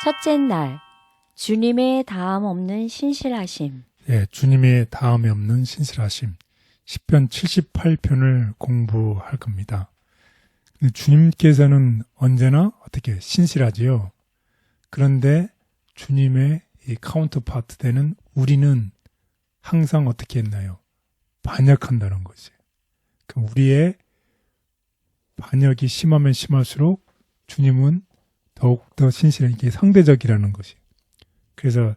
첫째 날, 주님의 다함 없는 신실하심. 예, 주님의 다음에 없는 신실하심. 시편 78편을 공부할 겁니다. 주님께서는 언제나 어떻게 신실하지요. 그런데 주님의 이 카운터파트 되는 우리는 항상 어떻게 했나요? 반역한다는 거지. 그럼 우리의 반역이 심하면 심할수록 주님은 더욱더 신실한 게 상대적이라는 것이. 그래서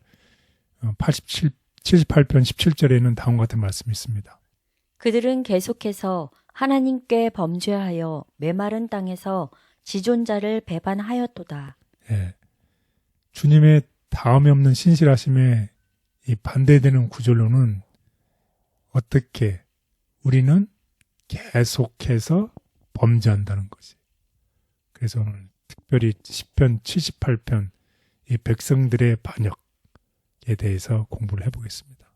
78편 17절에는 다음과 같은 말씀이 있습니다. 그들은 계속해서 하나님께 범죄하여 메마른 땅에서 지존자를 배반하였도다. 예, 주님의 다음에 없는 신실하심에 이 반대되는 구절로는 어떻게 우리는 계속해서 범죄한다는 것이. 그래서 오늘 특별히 시편 78편 이 백성들의 반역에 대해서 공부를 해보겠습니다.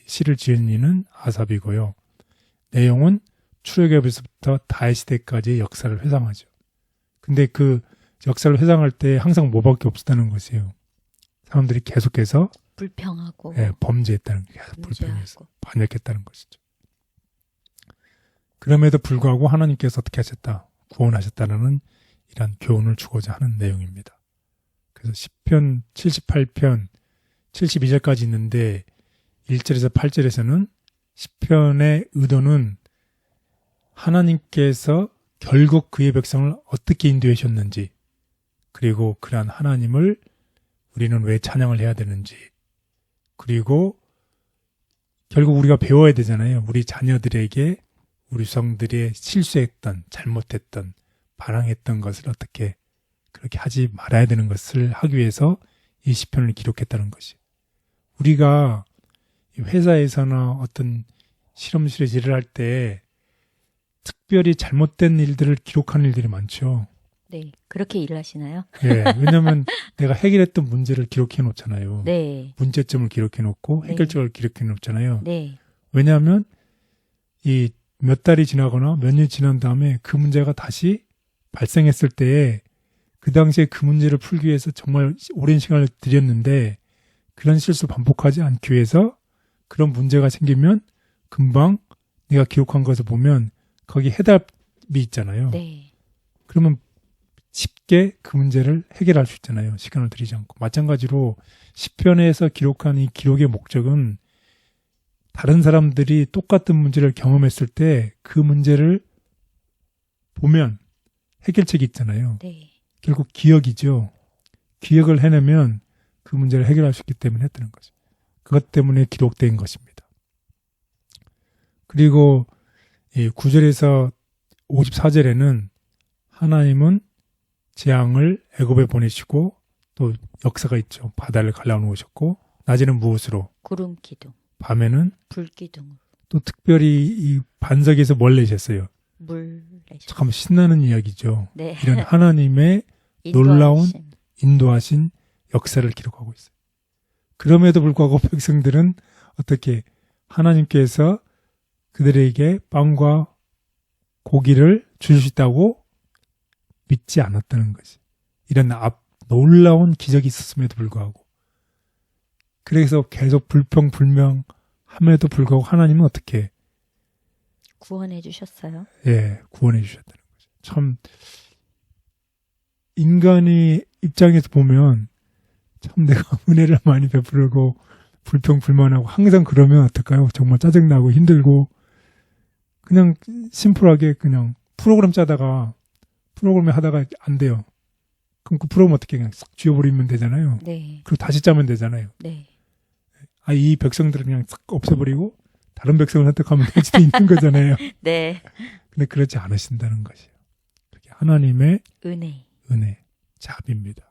시를 지은 이는 아삽이고요. 내용은 출애굽에서부터 다윗 시대까지의 역사를 회상하죠. 근데 그 역사를 회상할 때 항상 뭐밖에 없었다는 것이에요. 사람들이 계속해서 불평하고 범죄했다는 게 계속 불평해서 반역했다는 것이죠. 그럼에도 불구하고 하나님께서 어떻게 하셨다? 구원하셨다는 이런 교훈을 주고자 하는 내용입니다. 그래서 시편 78편 72절까지 있는데 1절에서 8절에서는 시편의 의도는 하나님께서 결국 그의 백성을 어떻게 인도하셨는지, 그리고 그러한 하나님을 우리는 왜 찬양을 해야 되는지, 그리고 결국 우리가 배워야 되잖아요. 우리 자녀들에게 우리 성들이 실수했던, 잘못했던, 반항했던 것을 어떻게 그렇게 하지 말아야 되는 것을 하기 위해서 이 시편을 기록했다는 것이. 우리가 회사에서나 어떤 실험실에서 일을 할 때 특별히 잘못된 일들을 기록하는 일들이 많죠. 네, 그렇게 일을 하시나요? 예, 왜냐하면 내가 해결했던 문제를 기록해 놓잖아요. 네. 문제점을 기록해 놓고 해결책을 기록해 놓잖아요. 네. 왜냐하면 이 몇 달이 지나거나 몇 년이 지난 다음에 그 문제가 다시 발생했을 때에 그 당시에 그 문제를 풀기 위해서 정말 오랜 시간을 들였는데 그런 실수 반복하지 않기 위해서 그런 문제가 생기면 금방 내가 기록한 것을 보면 거기 해답이 있잖아요. 네. 그러면 쉽게 그 문제를 해결할 수 있잖아요. 시간을 들이지 않고. 마찬가지로 시편에서 기록한 이 기록의 목적은 다른 사람들이 똑같은 문제를 경험했을 때 그 문제를 보면 해결책이 있잖아요. 네. 결국 기억이죠. 기억을 해내면 그 문제를 해결할 수 있기 때문에 했다는 거죠. 그것 때문에 기록된 것입니다. 그리고 이 9절에서 54절에는 하나님은 재앙을 애굽에 보내시고 또 역사가 있죠. 바다를 갈라놓으셨고 낮에는 무엇으로? 구름 기둥, 밤에는 불 기둥, 또 특별히 이 반석에서 뭘 내셨어요? 물 내셨어요. 참 신나는 이야기죠. 네. 이런 하나님의 놀라운 인도하신 역사를 기록하고 있어요. 그럼에도 불구하고 백성들은 어떻게 하나님께서 그들에게 빵과 고기를 줄 수 있다고 믿지 않았다는 것이. 이런 놀라운 기적이 있었음에도 불구하고. 그래서 계속 불평불명함에도 불구하고 하나님은 어떻게 구원해 주셨어요? 예, 구원해 주셨다는 거죠. 참 인간의 입장에서 보면 참 내가 은혜를 많이 베풀고 불평불만하고 항상 그러면 어떨까요? 정말 짜증나고 힘들고 그냥 심플하게 그냥 프로그램 짜다가 프로그램을 하다가 안 돼요. 그럼 그 프로그램 어떻게 그냥 싹 지워버리면 되잖아요. 네. 그리고 다시 짜면 되잖아요. 네. 이 백성들을 그냥 싹 없애버리고 다른 백성을 선택하면 될 수도 있는 거잖아요. 네. 근데 그렇지 않으신다는 것이에요. 하나님의 은혜, 자비입니다.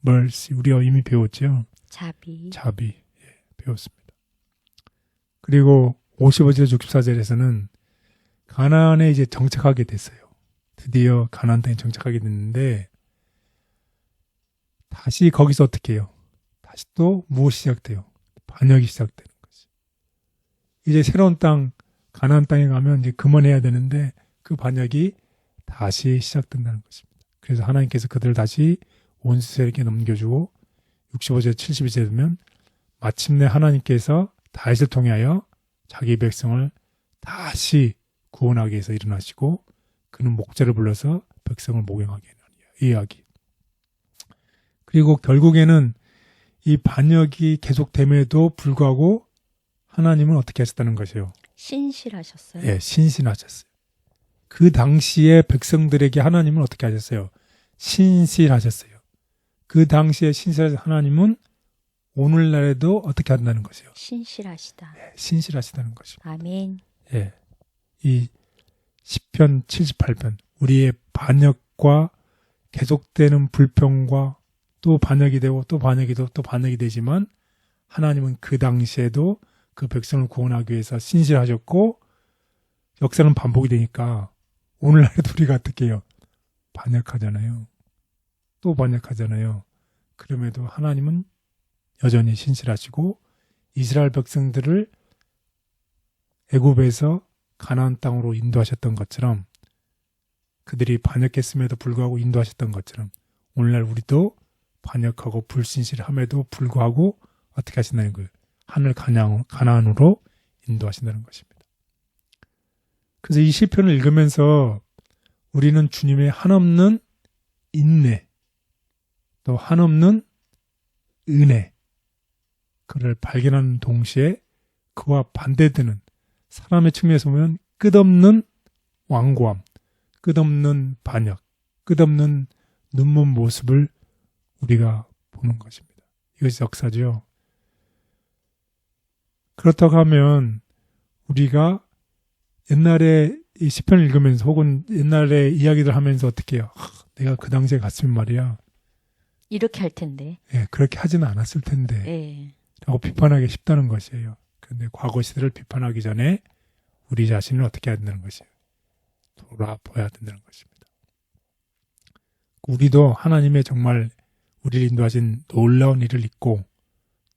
mercy, 우리가 이미 배웠죠? 자비. 예, 배웠습니다. 그리고 55절 64절에서는 가나안에 이제 정착하게 됐어요. 드디어 가나안 땅에 정착하게 됐는데 다시 거기서 어떻게 해요? 다시 또 무엇이 시작돼요? 반역이 시작되는 거지. 이제 새로운 땅, 가나안 땅에 가면 이제 그만해야 되는데 그 반역이 다시 시작된다는 것입니다. 그래서 하나님께서 그들을 다시 원수에게 넘겨주고 65세, 72세 되면 마침내 하나님께서 다윗을 통하여 자기 백성을 다시 구원하기 위해서 일어나시고 그는 목자를 불러서 백성을 목양하게 하는 이야기. 그리고 결국에는 이 반역이 계속됨에도 불구하고 하나님은 어떻게 하셨다는 것이에요? 신실하셨어요. 예, 신실하셨어요. 그 당시에 백성들에게 하나님은 어떻게 하셨어요? 신실하셨어요. 그 당시에 신실하신 하나님은 오늘날에도 어떻게 한다는 것이에요? 신실하시다. 예, 신실하시다는 것입니다. 아멘. 예, 이 시편 78편 우리의 반역과 계속되는 불평과 또 반역이 되고 또 반역이 되고 또 반역이 되지만 하나님은 그 당시에도 그 백성을 구원하기 위해서 신실하셨고 역사는 반복이 되니까 오늘날에도 우리가 어떻게 해요? 반역하잖아요. 또 반역하잖아요. 그럼에도 하나님은 여전히 신실하시고 이스라엘 백성들을 애굽에서 가나안 땅으로 인도하셨던 것처럼 그들이 반역했음에도 불구하고 인도하셨던 것처럼 오늘날 우리도 반역하고 불신실함에도 불구하고 어떻게 하신다는 거예요? 하늘 가나안으로 인도하신다는 것입니다. 그래서 이 시편을 읽으면서 우리는 주님의 한없는 인내 또 한없는 은혜 그를 발견하는 동시에 그와 반대되는 사람의 측면에서 보면 끝없는 완고함, 끝없는 반역, 끝없는 눈먼 모습을 우리가 보는 것입니다. 이것이 역사죠. 그렇다고 하면 우리가 옛날에 이 시편을 읽으면서 혹은 옛날에 이야기들 하면서 어떻게 해요? 내가 그 당시에 갔으면 말이야. 이렇게 할 텐데. 예, 그렇게 하지는 않았을 텐데. 예. 라고 비판하기 쉽다는 것이에요. 그런데 과거 시대를 비판하기 전에 우리 자신을 어떻게 해야 된다는 것이에요. 돌아봐야 된다는 것입니다. 우리도 하나님의 정말 우리를 인도하신 놀라운 일을 잊고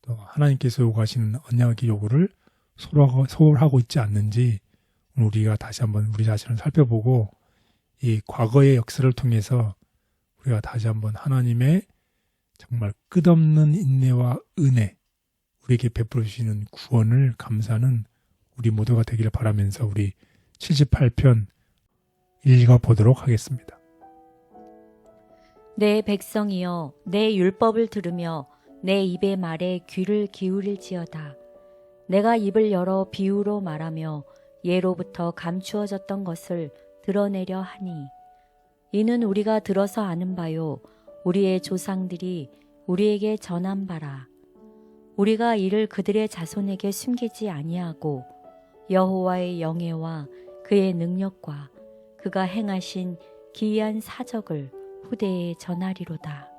또 하나님께서 요구하시는 언약의 요구를 소홀하고 있지 않는지 우리가 다시 한번 우리 자신을 살펴보고 이 과거의 역사를 통해서 우리가 다시 한번 하나님의 정말 끝없는 인내와 은혜 우리에게 베풀어 주시는 구원을 감사하는 우리 모두가 되기를 바라면서 우리 78편 읽어보도록 하겠습니다. 내 백성이여 내 율법을 들으며 내 입의 말에 귀를 기울일지어다. 내가 입을 열어 비유로 말하며 예로부터 감추어졌던 것을 드러내려 하니 이는 우리가 들어서 아는 바요 우리의 조상들이 우리에게 전한 바라. 우리가 이를 그들의 자손에게 숨기지 아니하고 여호와의 영예와 그의 능력과 그가 행하신 기이한 사적을 후대에 전하리로다.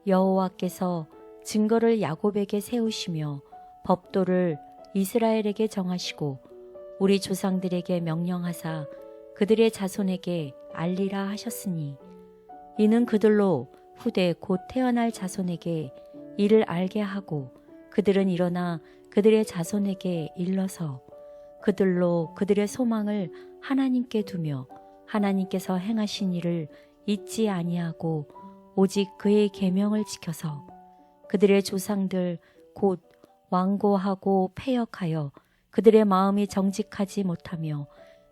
여호와께서 증거를 야곱에게 세우시며 법도를 이스라엘에게 정하시고 우리 조상들에게 명령하사 그들의 자손에게 알리라 하셨으니 이는 그들로 후대 곧 태어날 자손에게 이를 알게 하고 그들은 일어나 그들의 자손에게 일러서 그들로 그들의 소망을 하나님께 두며 하나님께서 행하신 일을 잊지 아니하고 오직 그의 계명을 지켜서 그들의 조상들 곧 완고하고 패역하여 그들의 마음이 정직하지 못하며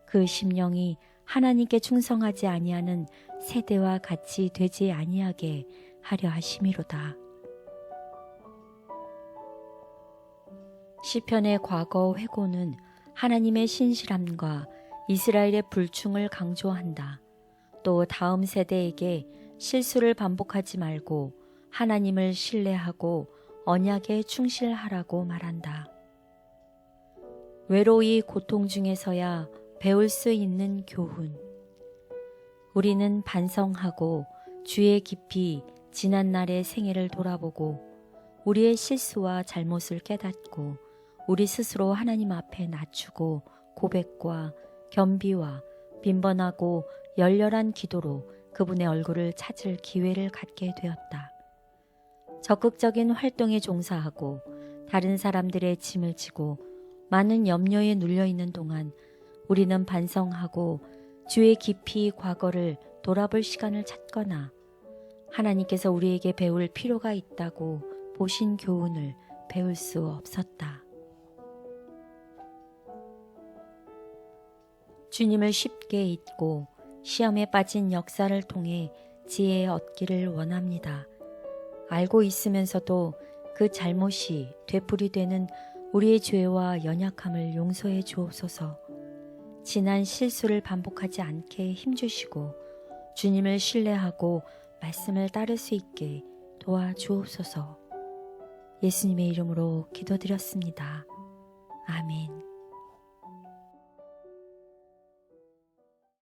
그 심령이 하나님께 충성하지 아니하는 세대와 같이 되지 아니하게 하려 하심이로다. 시편의 과거 회고는 하나님의 신실함과 이스라엘의 불충을 강조한다. 또 다음 세대에게 실수를 반복하지 말고 하나님을 신뢰하고 언약에 충실하라고 말한다. 외로이 고통 중에서야 배울 수 있는 교훈. 우리는 반성하고 주의 깊이 지난날의 생애를 돌아보고 우리의 실수와 잘못을 깨닫고 우리 스스로 하나님 앞에 낮추고 고백과 겸비와 빈번하고 열렬한 기도로 그분의 얼굴을 찾을 기회를 갖게 되었다. 적극적인 활동에 종사하고 다른 사람들의 짐을 지고 많은 염려에 눌려있는 동안 우리는 반성하고 주의 깊이 과거를 돌아볼 시간을 찾거나 하나님께서 우리에게 배울 필요가 있다고 보신 교훈을 배울 수 없었다. 주님을 쉽게 잊고 시험에 빠진 역사를 통해 지혜 얻기를 원합니다. 알고 있으면서도 그 잘못이 되풀이되는 우리의 죄와 연약함을 용서해 주옵소서. 지난 실수를 반복하지 않게 힘주시고 주님을 신뢰하고 말씀을 따를 수 있게 도와주옵소서. 예수님의 이름으로 기도드렸습니다. 아멘.